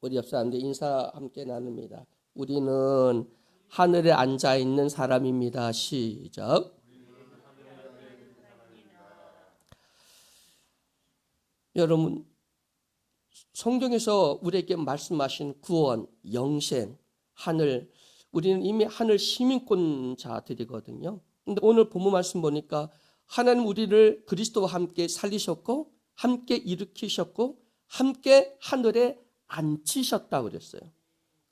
우리 옆 사람들 인사 함께 나눕니다. 우리는 하늘에 앉아 있는 사람입니다. 시작. 여러분, 성경에서 우리에게 말씀하신 구원, 영생, 하늘, 우리는 이미 하늘 시민권자들이거든요. 근데 오늘 본문 말씀 보니까 하나님 우리를 그리스도와 함께 살리셨고 함께 일으키셨고 함께 하늘에 앉히셨다고 그랬어요.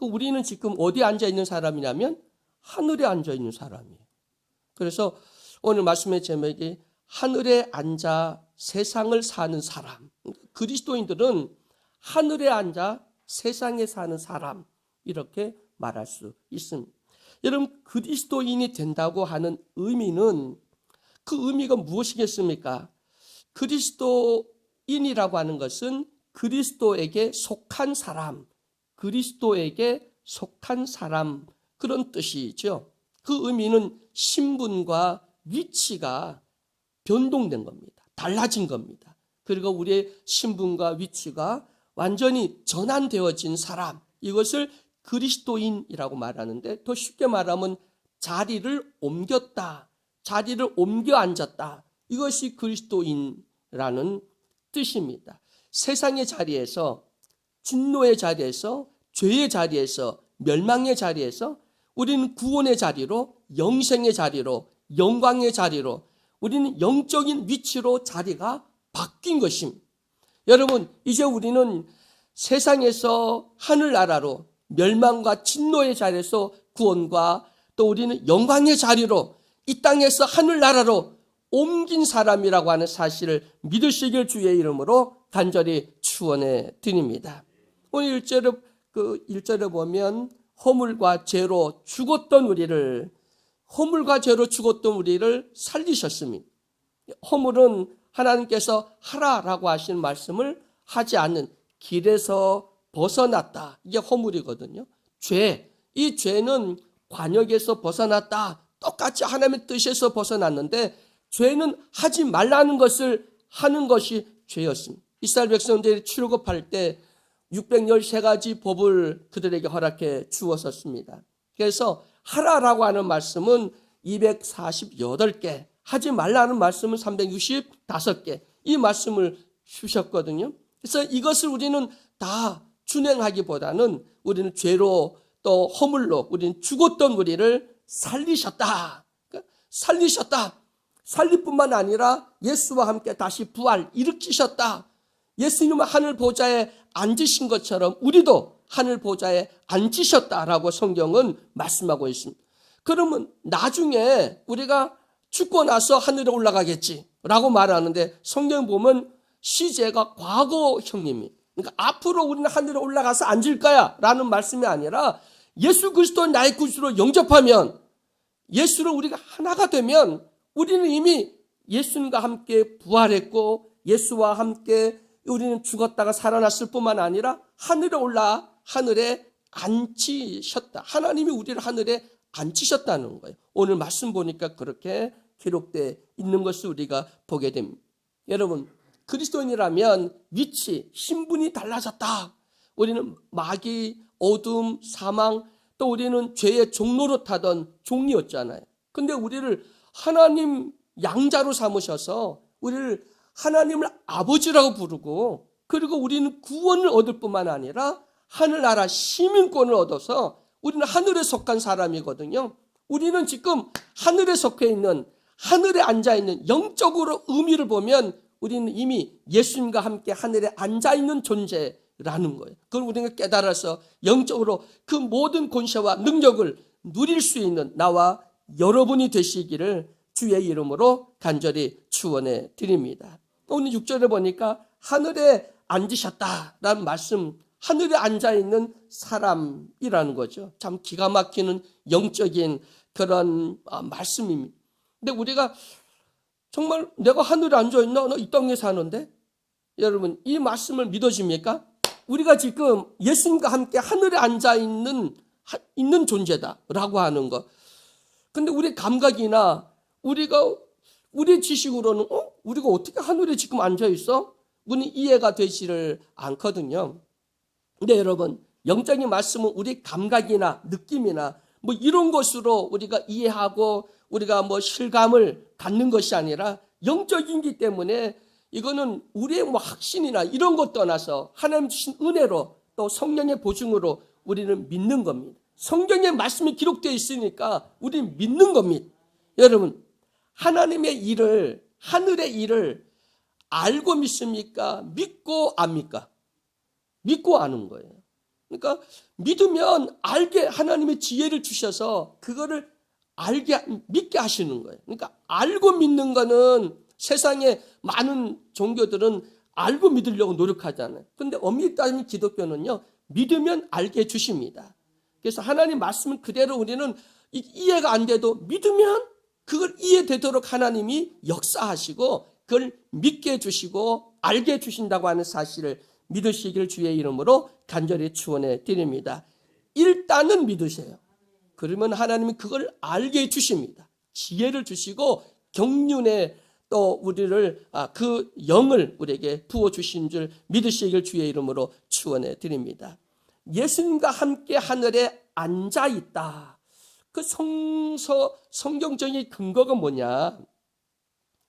우리는 지금 어디에 앉아 있는 사람이냐면 하늘에 앉아 있는 사람이에요. 그래서 오늘 말씀의 제목이 하늘에 앉아 세상을 사는 사람. 그리스도인들은 하늘에 앉아 세상에 사는 사람, 이렇게 말할 수 있습니다. 여러분, 그리스도인이 된다고 하는 의미는, 그 의미가 무엇이겠습니까? 그리스도인이라고 하는 것은 그리스도에게 속한 사람, 그리스도에게 속한 사람, 그런 뜻이죠. 그 의미는 신분과 위치가 변동된 겁니다. 달라진 겁니다. 그리고 우리의 신분과 위치가 완전히 전환되어진 사람, 이것을 그리스도인이라고 말하는데, 더 쉽게 말하면 자리를 옮겼다, 자리를 옮겨 앉았다, 이것이 그리스도인이라는 뜻입니다. 세상의 자리에서, 진노의 자리에서, 죄의 자리에서, 멸망의 자리에서 우리는 구원의 자리로, 영생의 자리로, 영광의 자리로, 우리는 영적인 위치로 자리가 바뀐 것입니다. 여러분, 이제 우리는 세상에서 하늘나라로, 멸망과 진노의 자리에서 구원과 또 우리는 영광의 자리로, 이 땅에서 하늘나라로 옮긴 사람이라고 하는 사실을 믿으시길 주의 이름으로 간절히 축원해 드립니다. 오늘 1절에 보면 허물과 죄로 죽었던 우리를, 허물과 죄로 죽었던 우리를 살리셨습니다. 허물은 하나님께서 하라라고 하시는 말씀을 하지 않는 길에서 벗어났다, 이게 허물이거든요. 죄, 이 죄는 관역에서 벗어났다, 똑같이 하나님의 뜻에서 벗어났는데 죄는 하지 말라는 것을 하는 것이 죄였습니다. 이스라엘 백성들이 출애굽할 때 613가지 법을 그들에게 허락해 주었었습니다. 그래서 하라라고 하는 말씀은 248개, 하지 말라는 말씀은 365개, 이 말씀을 주셨거든요. 그래서 이것을 우리는 다 준행하기보다는 우리는 죄로 또 허물로 우리는 죽었던 우리를 살리셨다. 살리셨다. 살릴 뿐만 아니라 예수와 함께 다시 부활, 일으키셨다. 예수님은 하늘 보좌에 앉으신 것처럼 우리도 하늘 보좌에 앉으셨다라고 성경은 말씀하고 있습니다. 그러면 나중에 우리가 죽고 나서 하늘에 올라가겠지라고 말하는데, 성경 보면 시제가 과거형입니다. 그러니까 앞으로 우리는 하늘에 올라가서 앉을 거야 라는 말씀이 아니라, 예수 그리스도 나의 구주로 영접하면, 예수로 우리가 하나가 되면 우리는 이미 예수님과 함께 부활했고 예수와 함께 우리는 죽었다가 살아났을 뿐만 아니라 하늘에 올라 하늘에 앉히셨다. 하나님이 우리를 하늘에 앉히셨다는 거예요. 오늘 말씀 보니까 그렇게 기록되어 있는 것을 우리가 보게 됩니다. 여러분, 그리스도인이라면 위치, 신분이 달라졌다. 우리는 마귀, 어둠, 사망, 또 우리는 죄의 종로로 타던 종이었잖아요. 근데 우리를 하나님 양자로 삼으셔서 우리를 하나님을 아버지라고 부르고, 그리고 우리는 구원을 얻을 뿐만 아니라 하늘나라 시민권을 얻어서 우리는 하늘에 속한 사람이거든요. 우리는 지금 하늘에 속해 있는, 하늘에 앉아있는, 영적으로 의미를 보면 우리는 이미 예수님과 함께 하늘에 앉아있는 존재라는 거예요. 그걸 우리가 깨달아서 영적으로 그 모든 권세와 능력을 누릴 수 있는 나와 여러분이 되시기를 주의 이름으로 간절히 축원해 드립니다. 오늘 6절에 보니까 하늘에 앉으셨다라는 말씀, 하늘에 앉아있는 사람이라는 거죠. 참 기가 막히는 영적인 그런 말씀입니다. 근데 우리가 정말 내가 하늘에 앉아있나? 나 이 땅에 사는데? 여러분, 이 말씀을 믿어집니까? 우리가 지금 예수님과 함께 하늘에 앉아있는 존재다라고 하는 것. 근데 우리 감각이나 우리 지식으로는 우리가 어떻게 하늘에 지금 앉아있어? 우리는 이해가 되지를 않거든요. 근데 여러분, 영적인 말씀은 우리 감각이나 느낌이나 뭐 이런 것으로 우리가 이해하고 우리가 뭐 실감을 갖는 것이 아니라 영적이기 때문에 이거는 우리의 뭐 확신이나 이런 것 떠나서 하나님 주신 은혜로 또 성령의 보증으로 우리는 믿는 겁니다. 성경의 말씀이 기록되어 있으니까 우리는 믿는 겁니다. 여러분, 하나님의 일을, 하늘의 일을 알고 믿습니까? 믿고 압니까? 믿고 아는 거예요. 그러니까 믿으면 알게 하나님의 지혜를 주셔서 그거를 믿게 하시는 거예요. 그러니까 알고 믿는 거는 세상에 많은 종교들은 알고 믿으려고 노력하잖아요. 그런데 엄밀히 따지면 기독교는요, 믿으면 알게 해주십니다. 그래서 하나님 말씀은 그대로 우리는 이해가 안 돼도 믿으면 그걸 이해되도록 하나님이 역사하시고 그걸 믿게 해주시고 알게 해주신다고 하는 사실을 믿으시길 주의 이름으로 간절히 축원해 드립니다. 일단은 믿으세요. 그러면 하나님이 그걸 알게 해주십니다. 지혜를 주시고 경륜에 또 우리를 그 영을 우리에게 부어주신 줄 믿으시길 주의 이름으로 축원해 드립니다. 예수님과 함께 하늘에 앉아있다. 그 성경적인 근거가 뭐냐?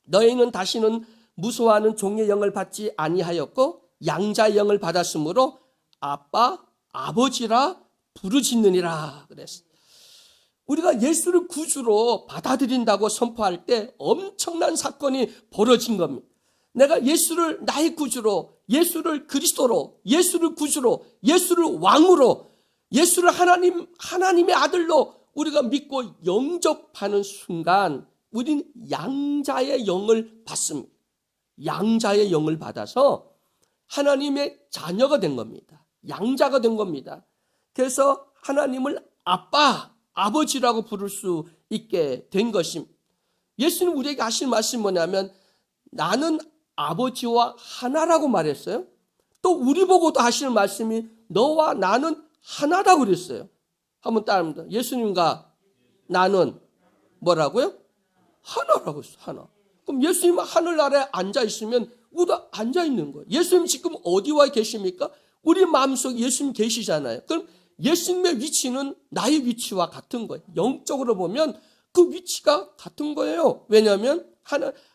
너희는 다시는 무서워하는 종의 영을 받지 아니하였고 양자의 영을 받았으므로 아빠, 아버지라 부르짖느니라 그랬어요. 우리가 예수를 구주로 받아들인다고 선포할 때 엄청난 사건이 벌어진 겁니다. 내가 예수를 나의 구주로, 예수를 그리스도로, 예수를 구주로, 예수를 왕으로, 예수를 하나님의 아들로 우리가 믿고 영접하는 순간 우리는 양자의 영을 받습니다. 양자의 영을 받아서 하나님의 자녀가 된 겁니다. 양자가 된 겁니다. 그래서 하나님을 아빠, 아버지라고 부를 수 있게 된 것입니다. 예수님 우리에게 하신 말씀이 뭐냐면 나는 아버지와 하나라고 말했어요. 또 우리 보고도 하시는 말씀이 너와 나는 하나라고 그랬어요. 한번 따라합니다. 예수님과 나는 뭐라고요? 하나라고 했어요. 하나. 그럼 예수님 하늘나라에 앉아있으면 우리도 앉아있는 거예요. 예수님 지금 어디와 계십니까? 우리 마음속에 예수님 계시잖아요. 그럼 예수님의 위치는 나의 위치와 같은 거예요. 영적으로 보면 그 위치가 같은 거예요. 왜냐하면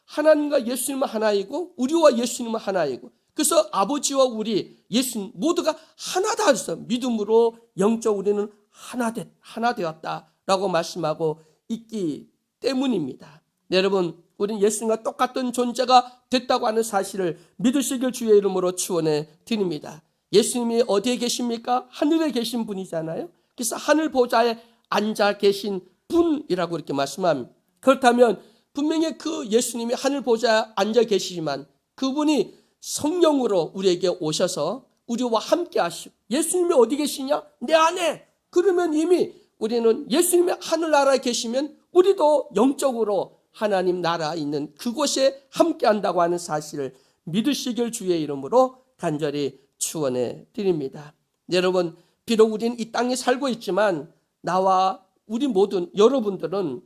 하나님과 예수님은 하나이고 우리와 예수님은 하나이고 그래서 아버지와 우리 예수님 모두가 하나다 해서 믿음으로 영적 우리는 하나 되었다라고 말씀하고 있기 때문입니다. 여러분 우리는 예수님과 똑같은 존재가 됐다고 하는 사실을 믿으시길 주의 이름으로 축원해 드립니다. 예수님이 어디에 계십니까? 하늘에 계신 분이잖아요. 그래서 하늘 보좌에 앉아 계신 분이라고 이렇게 말씀합니다. 그렇다면 분명히 그 예수님이 하늘 보좌에 앉아 계시지만 그분이 성령으로 우리에게 오셔서 우리와 함께 하시고 예수님이 어디 계시냐? 내 안에. 그러면 이미 우리는 예수님이 하늘나라에 계시면 우리도 영적으로 하나님 나라에 있는 그곳에 함께 한다고 하는 사실을 믿으시길 주의 이름으로 간절히 축원해 드립니다. 여러분 비록 우리는 이 땅에 살고 있지만 나와 우리 모든 여러분들은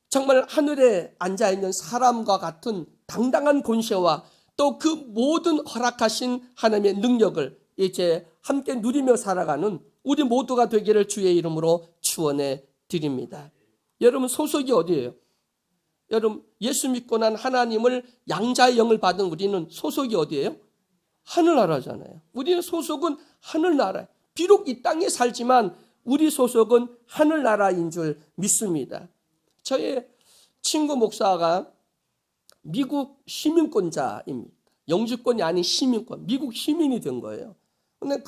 정말 하늘에 앉아있는 사람과 같은 당당한 권세와 또 그 모든 허락하신 하나님의 능력을 이제 함께 누리며 살아가는 우리 모두가 되기를 주의 이름으로 축원해 드립니다. 여러분 소속이 어디예요? 여러분 예수 믿고 난 하나님을 양자의 영을 받은 우리는 소속이 어디예요? 하늘나라잖아요. 우리는 소속은 하늘나라. 비록 이 땅에 살지만 우리 소속은 하늘나라인 줄 믿습니다. 저의 친구 목사가 미국 시민권자입니다. 영주권이 아닌 시민권, 미국 시민이 된 거예요. 근데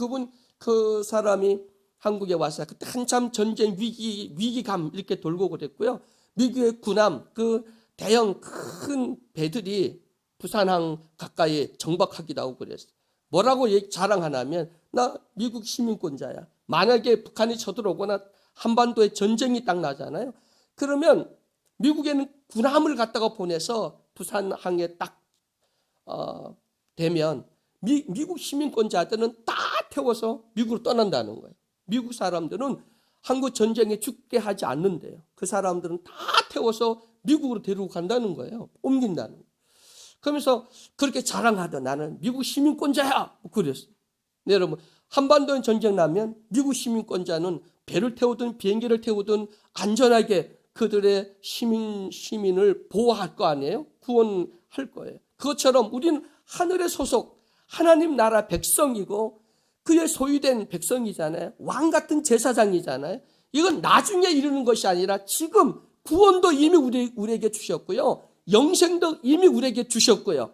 그 사람이 한국에 와서 그때 한참 전쟁 위기감 이렇게 돌고 그랬고요. 미국의 군함, 그 대형 큰 배들이 부산항 가까이 정박하기도 하고 그랬어요. 뭐라고 자랑하냐면 나 미국 시민권자야. 만약에 북한이 쳐들어오거나 한반도에 전쟁이 딱 나잖아요. 그러면 미국에는 군함을 갖다가 보내서 부산항에 딱 되면 미국 시민권자들은 다 태워서 미국으로 떠난다는 거예요. 미국 사람들은 한국 전쟁에 죽게 하지 않는데요. 그 사람들은 다 태워서 미국으로 데리고 간다는 거예요. 옮긴다는 거예요. 그러면서 그렇게 자랑하던 나는 미국 시민권자야. 그랬어요. 네, 여러분 한반도에 전쟁 나면 미국 시민권자는 배를 태우든 비행기를 태우든 안전하게 그들의 시민을 보호할 거 아니에요? 구원할 거예요. 그것처럼 우리는 하늘의 소속 하나님 나라 백성이고 그의 소유된 백성이잖아요. 왕 같은 제사장이잖아요. 이건 나중에 이루는 것이 아니라 지금 구원도 이미 우리에게 주셨고요. 영생도 이미 우리에게 주셨고요.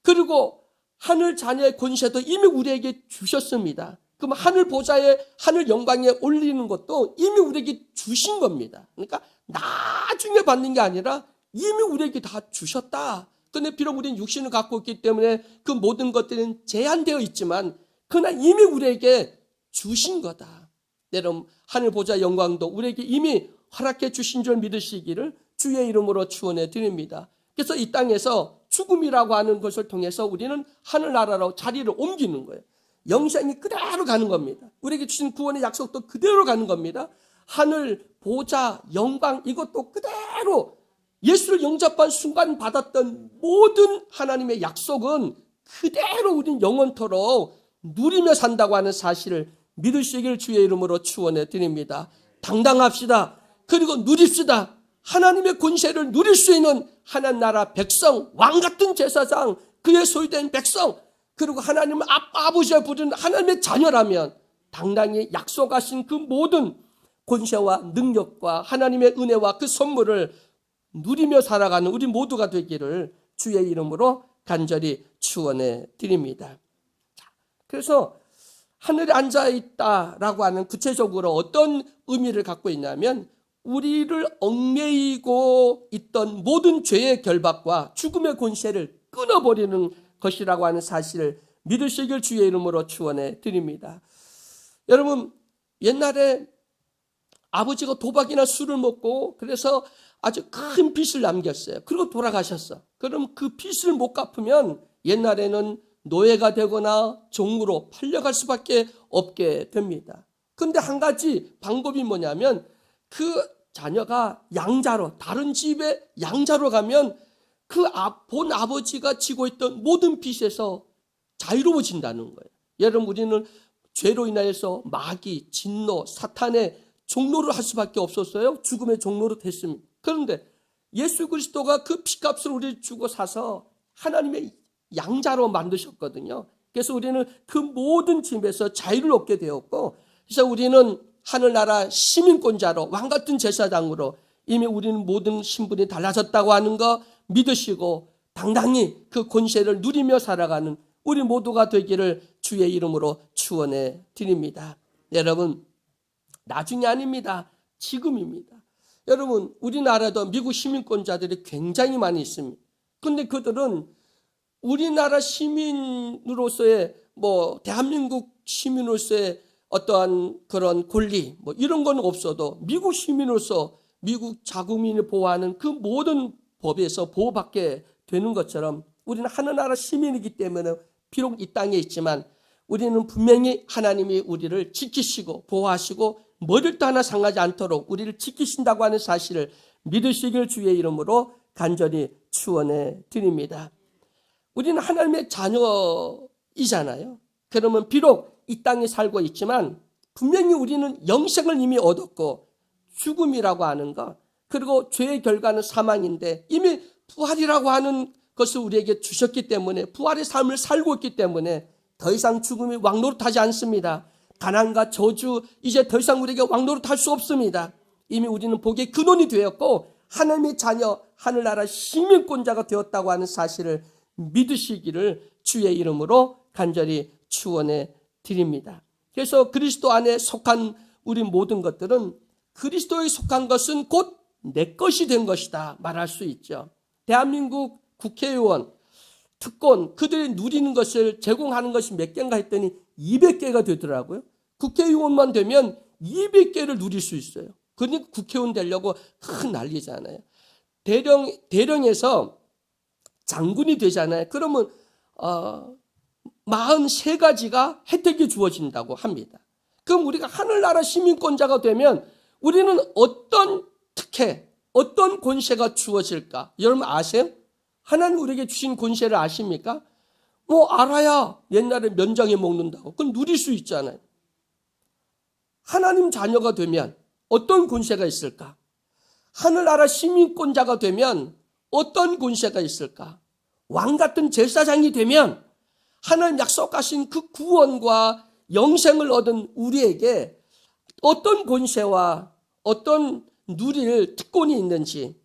그리고 하늘 자녀의 권세도 이미 우리에게 주셨습니다. 그럼 하늘 보좌에 하늘 영광에 올리는 것도 이미 우리에게 주신 겁니다. 그러니까 나중에 받는 게 아니라 이미 우리에게 다 주셨다. 그런데 비록 우리는 육신을 갖고 있기 때문에 그 모든 것들은 제한되어 있지만 그러나 이미 우리에게 주신 거다. 여러분 하늘 보좌 영광도 우리에게 이미 허락해 주신 줄 믿으시기를 주의 이름으로 축원해 드립니다. 그래서 이 땅에서 죽음이라고 하는 것을 통해서 우리는 하늘나라로 자리를 옮기는 거예요. 영생이 그대로 가는 겁니다. 우리에게 주신 구원의 약속도 그대로 가는 겁니다. 하늘, 보좌, 영광 이것도 그대로 예수를 영접한 순간 받았던 모든 하나님의 약속은 그대로 우리는 영원토록 누리며 산다고 하는 사실을 믿으시길 주의 이름으로 축원해 드립니다. 당당합시다. 그리고 누립시다. 하나님의 권세를 누릴 수 있는 하나님 나라 백성, 왕 같은 제사장, 그의 소유된 백성, 그리고 하나님을 아버지와 부르는 하나님의 자녀라면 당당히 약속하신 그 모든 권세와 능력과 하나님의 은혜와 그 선물을 누리며 살아가는 우리 모두가 되기를 주의 이름으로 간절히 축원해 드립니다. 그래서 하늘에 앉아있다라고 하는 구체적으로 어떤 의미를 갖고 있냐면 우리를 얽매이고 있던 모든 죄의 결박과 죽음의 권세를 끊어버리는 것이라고 하는 사실을 믿으시길 주의 이름으로 축원해 드립니다. 여러분 옛날에 아버지가 도박이나 술을 먹고 그래서 아주 큰 빚을 남겼어요. 그리고 돌아가셨어. 그럼 그 빚을 못 갚으면 옛날에는 노예가 되거나 종으로 팔려갈 수밖에 없게 됩니다. 그런데 한 가지 방법이 뭐냐면 그 자녀가 양자로 다른 집에 양자로 가면 그 본 아버지가 지고 있던 모든 빚에서 자유로워진다는 거예요. 여러분 우리는 죄로 인하여서 마귀, 진노, 사탄의 종로를 할 수밖에 없었어요. 죽음의 종로로 됐습니다. 그런데 예수 그리스도가 그 피값을 우리를 주고 사서 하나님의 양자로 만드셨거든요. 그래서 우리는 그 모든 짐에서 자유를 얻게 되었고 그래서 우리는 하늘나라 시민권자로 왕같은 제사장으로 이미 우리는 모든 신분이 달라졌다고 하는 거 믿으시고 당당히 그 권세를 누리며 살아가는 우리 모두가 되기를 주의 이름으로 축원해 드립니다. 여러분 나중이 아닙니다. 지금입니다. 여러분 우리나라도 미국 시민권자들이 굉장히 많이 있습니다. 그런데 그들은 우리나라 시민으로서의 대한민국 시민으로서의 어떠한 그런 권리 이런 건 없어도 미국 시민으로서 미국 자국민을 보호하는 그 모든 법에서 보호받게 되는 것처럼 우리는 하늘나라 시민이기 때문에 비록 이 땅에 있지만 우리는 분명히 하나님이 우리를 지키시고 보호하시고 머리도 하나 상하지 않도록 우리를 지키신다고 하는 사실을 믿으시길 주의 이름으로 간절히 축원해 드립니다. 우리는 하나님의 자녀이잖아요. 그러면 비록 이 땅에 살고 있지만 분명히 우리는 영생을 이미 얻었고 죽음이라고 하는 것 그리고 죄의 결과는 사망인데 이미 부활이라고 하는 것을 우리에게 주셨기 때문에 부활의 삶을 살고 있기 때문에 더 이상 죽음이 왕노릇하지 않습니다. 가난과 저주 이제 더 이상 우리에게 왕노릇할 수 없습니다. 이미 우리는 복의 근원이 되었고 하나님의 자녀 하늘나라 시민권자가 되었다고 하는 사실을 믿으시기를 주의 이름으로 간절히 축원해 드립니다. 그래서 그리스도 안에 속한 우리 모든 것들은 그리스도에 속한 것은 곧 내 것이 된 것이다 말할 수 있죠. 대한민국 국회의원, 특권 그들이 누리는 것을 제공하는 것이 몇 개인가 했더니 200개가 되더라고요. 국회의원만 되면 200개를 누릴 수 있어요. 그러니까 국회의원 되려고 큰 난리잖아요. 대령에서 장군이 되잖아요. 그러면 43가지가 혜택이 주어진다고 합니다. 그럼 우리가 하늘나라 시민권자가 되면 우리는 어떤 특혜, 어떤 권세가 주어질까? 여러분 아세요? 하나님 우리에게 주신 권세를 아십니까? 뭐 알아야 옛날에 면장에 먹는다고 그건 누릴 수 있잖아요. 하나님 자녀가 되면 어떤 권세가 있을까? 하늘나라 시민권자가 되면 어떤 권세가 있을까? 왕 같은 제사장이 되면 하나님 약속하신 그 구원과 영생을 얻은 우리에게 어떤 권세와 어떤 누릴 특권이 있는지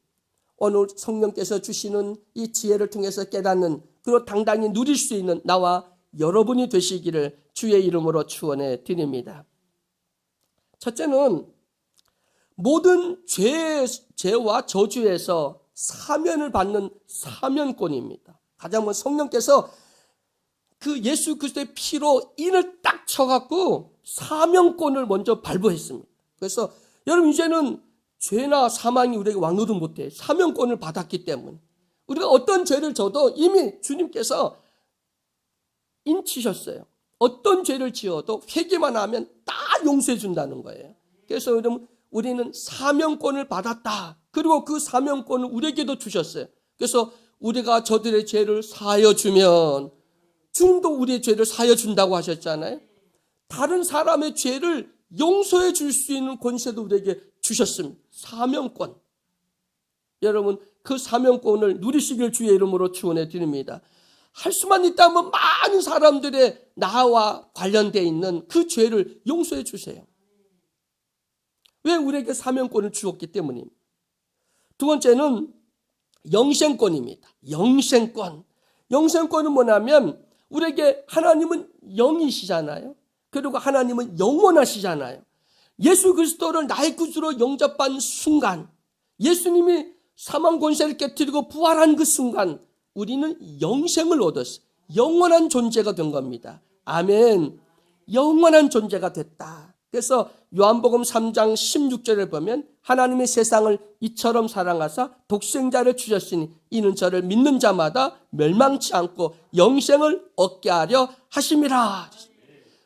오늘 성령께서 주시는 이 지혜를 통해서 깨닫는 그리고 당당히 누릴 수 있는 나와 여러분이 되시기를 주의 이름으로 축원해 드립니다. 첫째는 모든 죄와 저주에서 사면을 받는 사면권입니다. 가장 먼저 성령께서 그 예수 그리스도의 피로 인을 딱 쳐갖고 사면권을 먼저 발부했습니다. 그래서 여러분 이제는 죄나 사망이 우리에게 왕노릇 못해. 사면권을 받았기 때문에 우리가 어떤 죄를 져도 이미 주님께서 인치셨어요. 어떤 죄를 지어도 회개만 하면 다 용서해 준다는 거예요. 그래서 여러분 우리는 사면권을 받았다. 그리고 그 사면권을 우리에게도 주셨어요. 그래서 우리가 저들의 죄를 사하여 주면 주님도 우리의 죄를 사하여 준다고 하셨잖아요. 다른 사람의 죄를 용서해 줄 수 있는 권세도 우리에게 주셨습니다. 사면권. 여러분 그 사면권을 누리시길 주의 이름으로 축원해 드립니다. 할 수만 있다면 많은 사람들의 나와 관련되어 있는 그 죄를 용서해 주세요. 왜 우리에게 사면권을 주었기 때문입니다. 두 번째는 영생권입니다. 영생권. 영생권은 뭐냐면 우리에게 하나님은 영이시잖아요. 그리고 하나님은 영원하시잖아요. 예수 그리스도를 나의 구주로 영접한 순간, 예수님이 사망 권세를 깨뜨리고 부활한 그 순간 우리는 영생을 얻었어요. 영원한 존재가 된 겁니다. 아멘. 영원한 존재가 됐다. 그래서 요한복음 3장 16절을 보면 하나님의 세상을 이처럼 사랑하사 독생자를 주셨으니 이는 저를 믿는 자마다 멸망치 않고 영생을 얻게 하려 하심이라.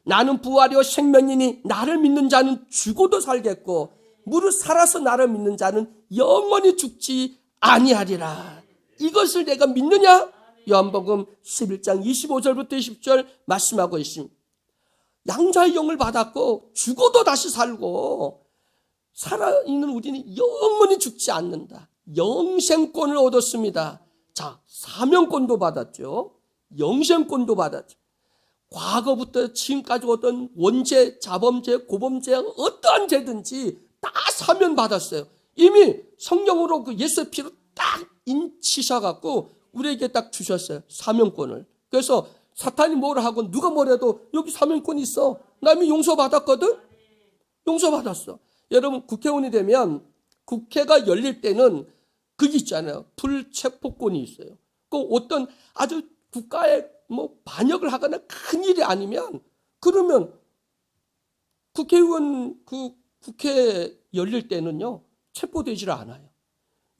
나는 부활이요 생명이니 나를 믿는 자는 죽어도 살겠고 무릇 살아서 나를 믿는 자는 영원히 죽지 아니하리라. 이것을 내가 믿느냐? 요한복음 11장 25절부터 20절 말씀하고 있습니다. 양자의 영을 받았고 죽어도 다시 살고 살아있는 우리는 영원히 죽지 않는다. 영생권을 얻었습니다. 자, 사명권도 받았죠. 영생권도 받았죠. 과거부터 지금까지 어떤 원죄, 자범죄, 고범죄 어떠한 죄든지 다 사면받았어요. 이미 성령으로 그 예수의 피로 딱 인치셔갖고 우리에게 딱 주셨어요. 사면권을. 그래서 사탄이 뭐라 하고 누가 뭐래도 여기 사면권이 있어. 나 이미 용서받았거든? 용서받았어. 여러분 국회의원이 되면 국회가 열릴 때는 그게 있잖아요. 불체포권이 있어요. 그 어떤 아주 국가에 뭐 반역을 하거나 큰일이 아니면 그러면 국회의원 그 국회 열릴 때는요 체포되지를 않아요.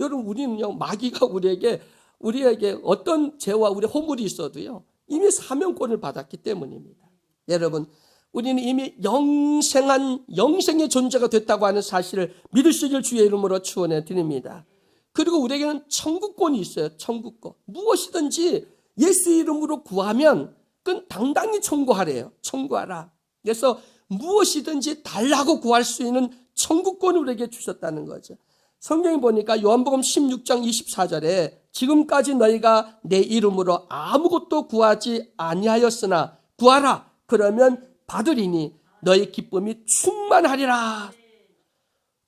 여러분 우리는요 마귀가 우리에게 어떤 죄와 우리 허물이 있어도요 이미 사면권을 받았기 때문입니다. 여러분 우리는 이미 영생의 존재가 됐다고 하는 사실을 믿으시길 주의 이름으로 축원해 드립니다. 그리고 우리에게는 천국권이 있어요. 천국권. 무엇이든지 예수 이름으로 구하면 그건 당당히 청구하래요. 청구하라. 그래서 무엇이든지 달라고 구할 수 있는 천국권을 우리에게 주셨다는 거죠. 성경에 보니까 요한복음 16장 24절에 지금까지 너희가 내 이름으로 아무것도 구하지 아니하였으나 구하라. 그러면 받으리니 너희 기쁨이 충만하리라.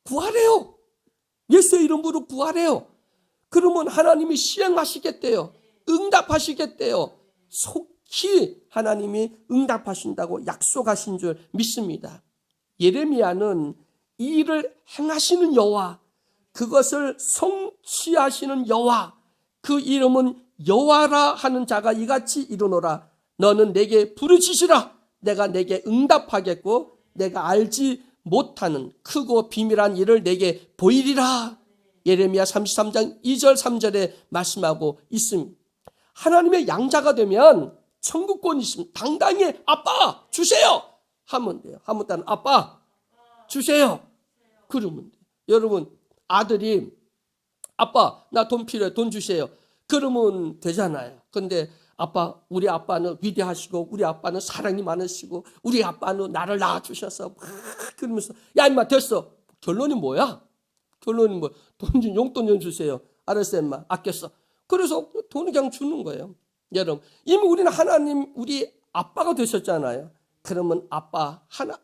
구하래요. 예수의 이름으로 구하래요. 그러면 하나님이 시행하시겠대요. 응답하시겠대요. 속히 하나님이 응답하신다고 약속하신 줄 믿습니다. 예레미야는 이 일을 행하시는 여호와, 그것을 성취하시는 여호와, 그 이름은 여호와라 하는 자가 이같이 이르노라. 너는 내게 부르짖으라. 내가 내게 응답하겠고 내가 알지 못하는 크고 비밀한 일을 내게 보이리라. 예레미야 33장 2절 3절에 말씀하고 있습니다. 하나님의 양자가 되면 천국권이 있습니다. 당당히 아빠 주세요 하면 돼요. 하면 일단 아빠 주세요 그러면 돼요. 여러분 아들이 아빠 나 돈 필요해 돈 주세요 그러면 되잖아요. 그런데 아빠, 우리 아빠는 위대하시고 우리 아빠는 사랑이 많으시고 우리 아빠는 나를 낳아주셔서 막 그러면서 야 임마 됐어. 결론이 뭐야? 결론이 뭐? 돈 좀 용돈 좀 주세요. 알았어 임마 아꼈어. 그래서 돈을 그냥 주는 거예요. 여러분 이미 우리는 하나님 우리 아빠가 되셨잖아요. 그러면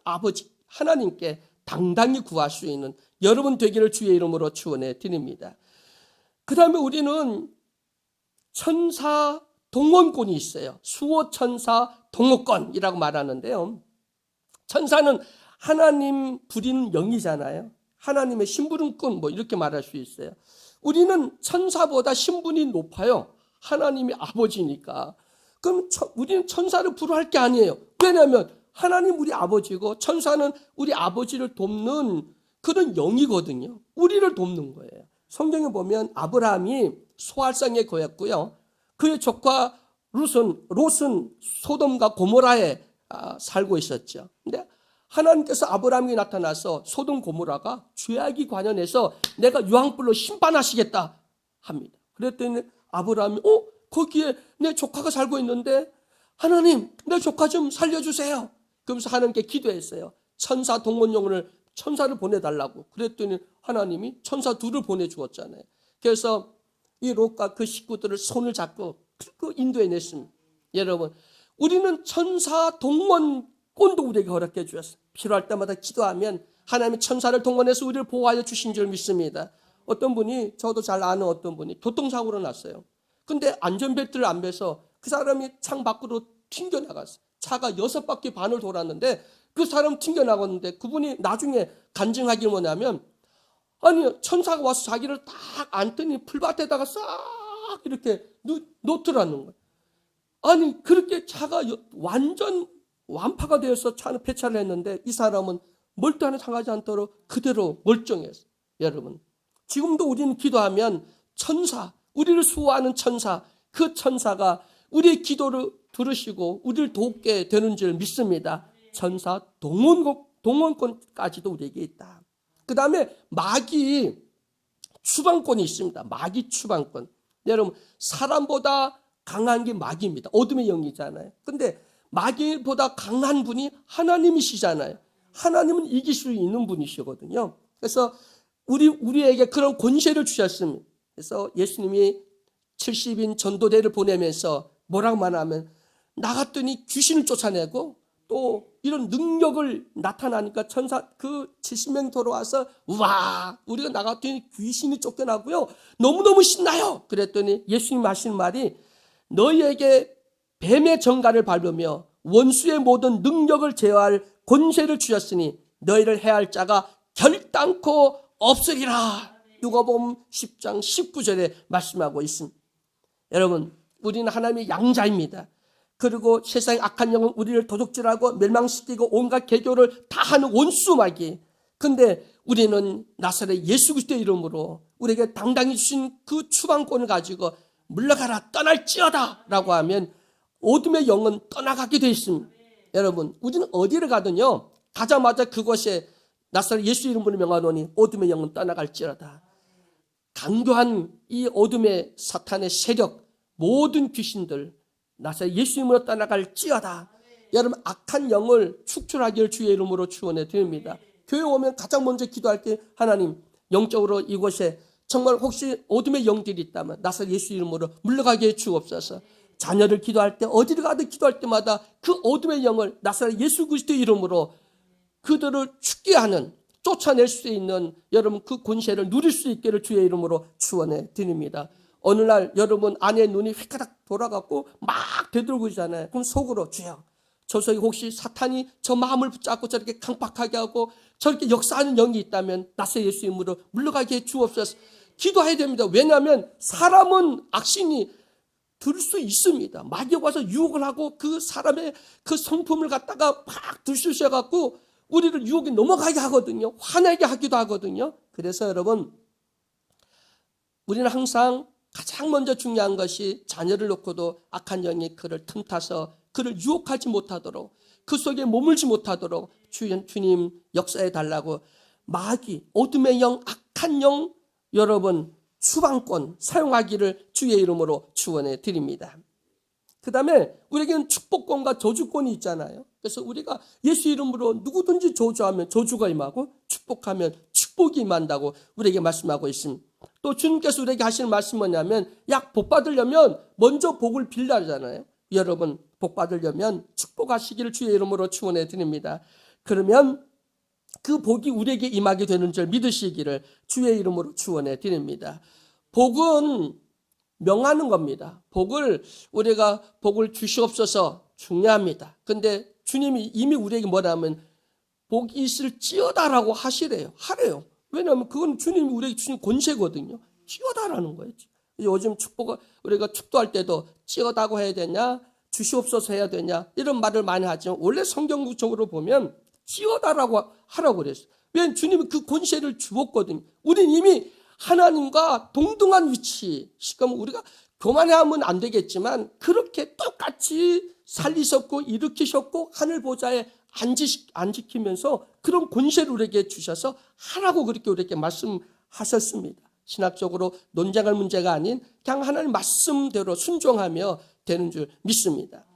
아버지 하나님께 당당히 구할 수 있는 여러분 되기를 주의 이름으로 축원해 드립니다. 그 다음에 우리는 천사 동원권이 있어요. 수호천사 동원권이라고 말하는데요. 천사는 하나님 부리는 영이잖아요. 하나님의 심부름꾼 뭐 이렇게 말할 수 있어요. 우리는 천사보다 신분이 높아요. 하나님이 아버지니까. 그럼 우리는 천사를 부러할 게 아니에요. 왜냐하면 하나님 우리 아버지고 천사는 우리 아버지를 돕는 그런 영이거든요. 우리를 돕는 거예요. 성경에 보면 아브라함이 소알성에 거했고요. 그의 조카 롯은 소돔과 고모라에 살고 있었죠. 근데 하나님께서 아브라함에게 나타나서 소돔 고모라가 죄악이 관연해서 내가 유황불로 심판하시겠다 합니다. 그랬더니 아브라함이 거기에 내 조카가 살고 있는데 하나님 내 조카 좀 살려주세요. 그러면서 하나님께 기도했어요. 천사 동원용을 천사를 보내달라고. 그랬더니 하나님이 천사 둘을 보내주었잖아요. 그래서 이 롯과 그 식구들을 손을 잡고 그 인도해냈습니다. 여러분 우리는 천사 동원권도 우리에게 허락해 주셨어요. 필요할 때마다 기도하면 하나님이 천사를 동원해서 우리를 보호하여 주신 줄 믿습니다. 어떤 분이 저도 잘 아는 어떤 분이 교통사고로 났어요. 근데 안전벨트를 안 매서 그 사람이 창 밖으로 튕겨나갔어요. 차가 6바퀴 반을 돌았는데 그 사람 튕겨나갔는데 그분이 나중에 간증하기 뭐냐면 아니 천사가 와서 자기를 딱 안더니 풀밭에다가 싹 이렇게 놓더라는 거예요. 아니 그렇게 차가 완전 완파가 되어서 차는 폐차를 했는데 이 사람은 멀도 하나 상하지 않도록 그대로 멀쩡했어요. 여러분 지금도 우리는 기도하면 천사 우리를 수호하는 천사 그 천사가 우리의 기도를 들으시고 우리를 돕게 되는 줄 믿습니다. 천사 동원권까지도 우리에게 있다. 그 다음에 마귀 추방권이 있습니다. 마귀 추방권. 여러분 사람보다 강한 게 마귀입니다. 어둠의 영이잖아요. 근데 마귀보다 강한 분이 하나님이시잖아요. 하나님은 이길 수 있는 분이시거든요. 그래서 우리에게 그런 권세를 주셨습니다. 그래서 예수님이 70인 전도대를 보내면서 뭐라고 말하면 나갔더니 귀신을 쫓아내고 또 이런 능력을 나타나니까 천사 그 70명 돌아와서 와 우리가 나갔더니 귀신이 쫓겨나고요. 너무너무 신나요. 그랬더니 예수님 하시는 말이 너희에게 뱀의 정갈을 밟으며 원수의 모든 능력을 제어할 권세를 주셨으니 너희를 해할 자가 결단코 없으리라. 누가복음 10장 19절에 말씀하고 있습니다. 여러분 우리는 하나님의 양자입니다. 그리고 세상의 악한 영은 우리를 도둑질하고 멸망시키고 온갖 개교를 다 하는 원수 마귀. 근데 우리는 나사렛 예수 그리스도의 이름으로 우리에게 당당히 주신 그 추방권을 가지고 물러가라 떠날지어다 라고 하면 어둠의 영은 떠나가게 되어 있습니다. 여러분 우리는 어디를 가든요 가자마자 그곳에 나사렛 예수 이름으로 명하노니 어둠의 영은 떠나갈지어다. 강교한 이 어둠의 사탄의 세력 모든 귀신들 나사렛 예수 이름으로 떠나갈지어다. 여러분 악한 영을 축출하기를 주의 이름으로 축원해 드립니다. 교회 오면 가장 먼저 기도할 때 하나님 영적으로 이곳에 정말 혹시 어둠의 영들이 있다면 나사렛 예수 이름으로 물러가게 해 주옵소서. 자녀를 기도할 때 어디를 가든 기도할 때마다 그 어둠의 영을 나사렛 예수 그리스도의 이름으로 그들을 죽게 하는 쫓아낼 수 있는 여러분 그 권세를 누릴 수 있기를 주의 이름으로 축원해 드립니다. 어느 날 여러분 안에 눈이 휘가닥 돌아가고 막 되돌고 있잖아요. 그럼 속으로 주여 저 속에 혹시 사탄이 저 마음을 붙잡고 저렇게 강팍하게 하고 저렇게 역사하는 영이 있다면 나사렛 예수 이름으로 물러가게 해 주옵소서. 기도해야 됩니다. 왜냐하면 사람은 악신이 들 수 있습니다. 마귀가 와서 유혹을 하고 그 사람의 그 성품을 갖다가 팍 들쑤셔갖고 우리를 유혹에 넘어가게 하거든요. 화내게 하기도 하거든요. 그래서 여러분 우리는 항상 가장 먼저 중요한 것이 자녀를 놓고도 악한 영이 그를 틈타서 그를 유혹하지 못하도록 그 속에 머물지 못하도록 주님 역사해 달라고 마귀 어둠의 영 악한 영 여러분 추방권 사용하기를 주의 이름으로 축원해 드립니다. 그 다음에 우리에게는 축복권과 저주권이 있잖아요. 그래서 우리가 예수 이름으로 누구든지 저주하면 저주가 임하고 축복하면 축복이 임한다고 우리에게 말씀하고 있습니다. 또 주님께서 우리에게 하시는 말씀은 뭐냐면 복 받으려면 먼저 복을 빌라잖아요. 여러분 복 받으려면 축복하시기를 주의 이름으로 축원해 드립니다. 그러면 그 복이 우리에게 임하게 되는 줄 믿으시기를 주의 이름으로 축원해 드립니다. 복은 명하는 겁니다. 우리가 복을 주시옵소서 중요합니다. 근데 주님이 이미 우리에게 뭐라면 복이 있을지어다라고 하래요. 왜냐하면 그건 주님이 우리에게 주신 권세거든요. 찌어다라는 거예요. 요즘 우리가 축도할 때도 찌어다고 해야 되냐, 주시옵소서 해야 되냐 이런 말을 많이 하지만 원래 성경적으로 보면 찌어다라고 하라고 그랬어요. 왜냐하면 주님이 그 권세를 주었거든요. 우리는 이미 하나님과 동등한 위치, 그러니까 우리가 교만해하면 안 되겠지만 그렇게 똑같이 살리셨고 일으키셨고 하늘 보좌에 앉히면서 그런 권세를 우리에게 주셔서 하라고 그렇게 우리에게 말씀하셨습니다. 신학적으로 논쟁할 문제가 아닌 그냥 하나님 말씀대로 순종하며 되는 줄 믿습니다.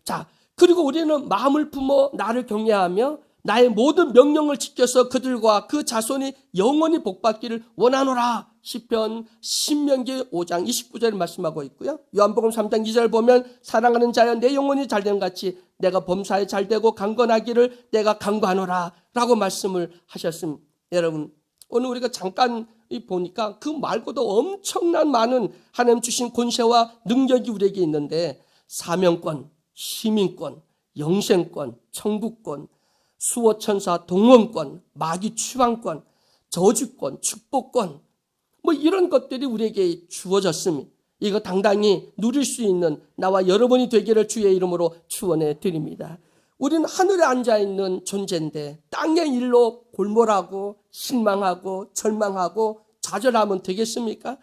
자, 그리고 우리는 마음을 품어 나를 경외하며 나의 모든 명령을 지켜서 그들과 그 자손이 영원히 복받기를 원하노라. 시편 신명기 5장 29절을 말씀하고 있고요. 요한복음 3장 2절 보면 사랑하는 자여 내 영혼이 잘됨 같이 내가 범사에 잘되고 강건하기를 내가 강구하노라 라고 말씀을 하셨습니다. 여러분 오늘 우리가 잠깐 보니까 그 말고도 엄청난 많은 하나님 주신 권세와 능력이 우리에게 있는데 사명권, 시민권, 영생권, 천국권, 수호천사 동원권, 마귀 추방권, 저주권, 축복권 이런 것들이 우리에게 주어졌습니다. 이거 당당히 누릴 수 있는 나와 여러분이 되기를 주의 이름으로 축원해 드립니다. 우리는 하늘에 앉아있는 존재인데 땅의 일로 골몰하고 실망하고 절망하고 좌절하면 되겠습니까?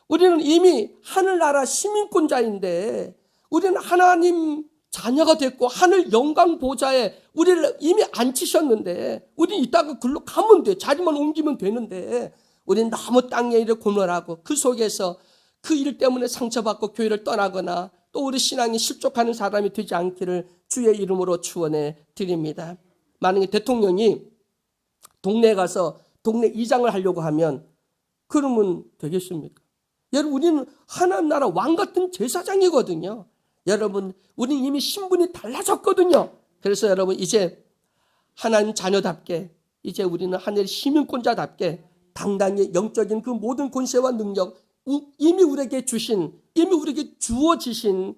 우리는 이미 하늘나라 시민권자인데 우리는 하나님 자녀가 됐고 하늘 영광 보좌에 우리를 이미 앉히셨는데 우리는 이따가 글로 가면 돼. 자리만 옮기면 되는데 우리는 너무 땅의 일에 고민하고 그 속에서 그 일 때문에 상처받고 교회를 떠나거나 또 우리 신앙이 실족하는 사람이 되지 않기를 주의 이름으로 축원해 드립니다. 만약에 대통령이 동네에 가서 동네 이장을 하려고 하면 그러면 되겠습니까? 여러분 우리는 하나님 나라 왕 같은 제사장이거든요. 여러분 우리는 이미 신분이 달라졌거든요. 그래서 여러분 이제 하나님 자녀답게 이제 우리는 하늘의 시민권자답게 당당히 영적인 그 모든 권세와 능력 이미 우리에게 주어지신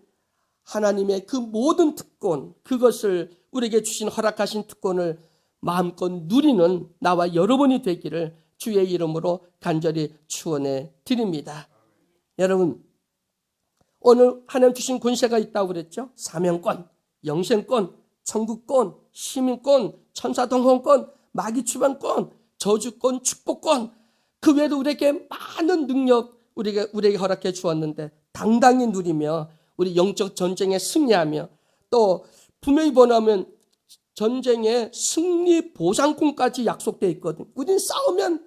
하나님의 그 모든 특권 그것을 우리에게 주신 허락하신 특권을 마음껏 누리는 나와 여러분이 되기를 주의 이름으로 간절히 축원해 드립니다. 여러분 오늘 하나님 주신 권세가 있다고 그랬죠. 사명권, 영생권, 천국권, 시민권, 천사동원권, 마귀추방권, 저주권, 축복권 그 외에도 우리에게 많은 능력 우리에게 허락해 주었는데 당당히 누리며 우리 영적 전쟁에 승리하며 또 분명히 보면 전쟁에 승리 보상권까지 약속되어 있거든요. 우리는 싸우면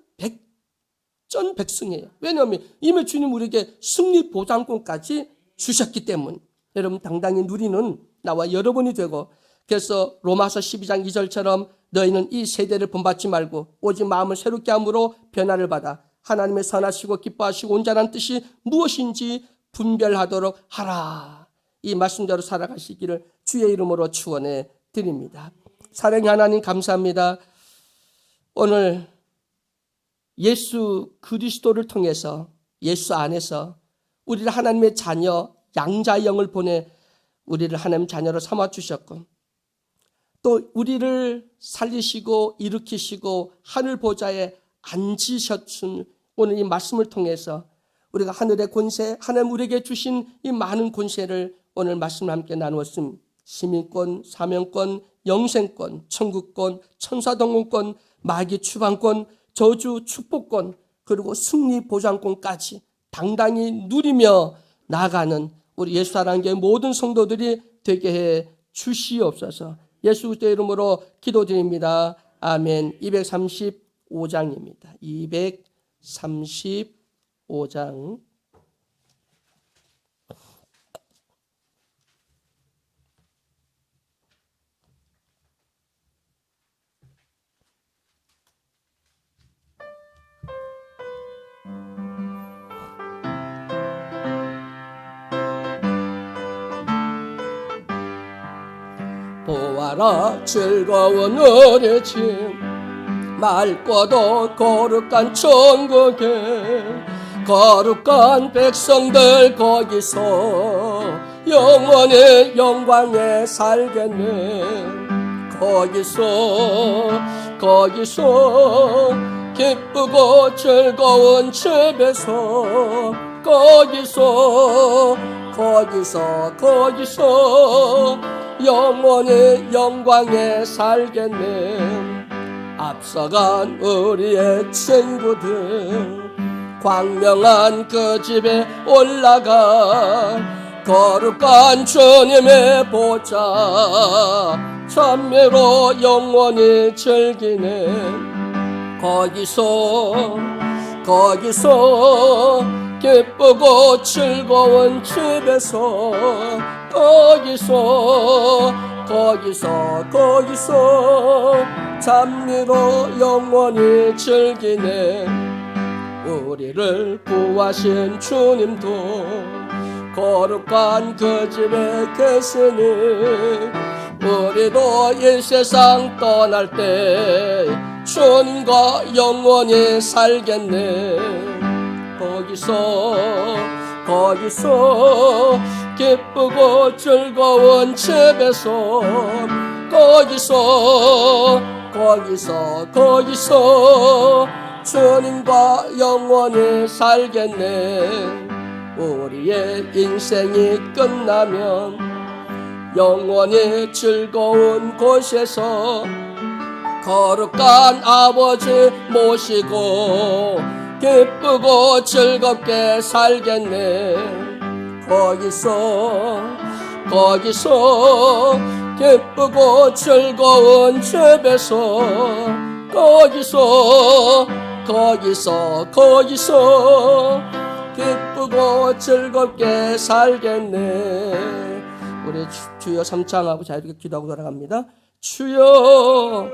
백전백승이에요. 왜냐하면 이미 주님 우리에게 승리 보상권까지 주셨기 때문에 여러분 당당히 누리는 나와 여러분이 되고 그래서 로마서 12장 2절처럼 너희는 이 세대를 본받지 말고 오직 마음을 새롭게 함으로 변화를 받아 하나님의 선하시고 기뻐하시고 온전한 뜻이 무엇인지 분별하도록 하라. 이 말씀대로 살아가시기를 주의 이름으로 축원해 드립니다. 사랑의 하나님 감사합니다. 오늘 예수 그리스도를 통해서 예수 안에서 우리를 하나님의 자녀 양자영을 보내 우리를 하나님 자녀로 삼아 주셨고 또 우리를 살리시고 일으키시고 하늘 보좌에 앉으셨은 오늘 이 말씀을 통해서 우리가 하늘의 권세 하나님 우리에게 주신 이 많은 권세를 오늘 말씀을 함께 나누었습니다. 시민권, 사명권, 영생권, 천국권, 천사동원권, 마귀 추방권, 저주 축복권 그리고 승리 보장권까지 당당히 누리며 나아가는 우리 예수 사랑교회 모든 성도들이 되게 해 주시옵소서. 예수 그리스도의 이름으로 기도드립니다. 아멘. 235장입니다. 235장 나라 즐거운 우리 집 맑고도 거룩한 천국에 거룩한 백성들 거기서 영원히 영광에 살겠네. 거기서 기쁘고 즐거운 집에서 거기서 영원히 영광에 살겠네. 앞서간 우리의 친구들 광명한 그 집에 올라가 거룩한 주님의 보좌 찬미로 영원히 즐기네. 거기서 기쁘고 즐거운 집에서 거기서 찬미로 영원히 즐기네. 우리를 구하신 주님도 거룩한 그 집에 계시니 우리도 이 세상 떠날 때 주님과 영원히 살겠네. 거기서 기쁘고 즐거운 집에서 거기서 주님과 영원히 살겠네. 우리의 인생이 끝나면 영원히 즐거운 곳에서 거룩한 아버지 모시고 기쁘고 즐겁게 살겠네. 거기서 기쁘고 즐거운 집에서 거기서 기쁘고 즐겁게 살겠네. 우리 주여 삼창하고 자유롭게 기도하고 돌아갑니다. 주여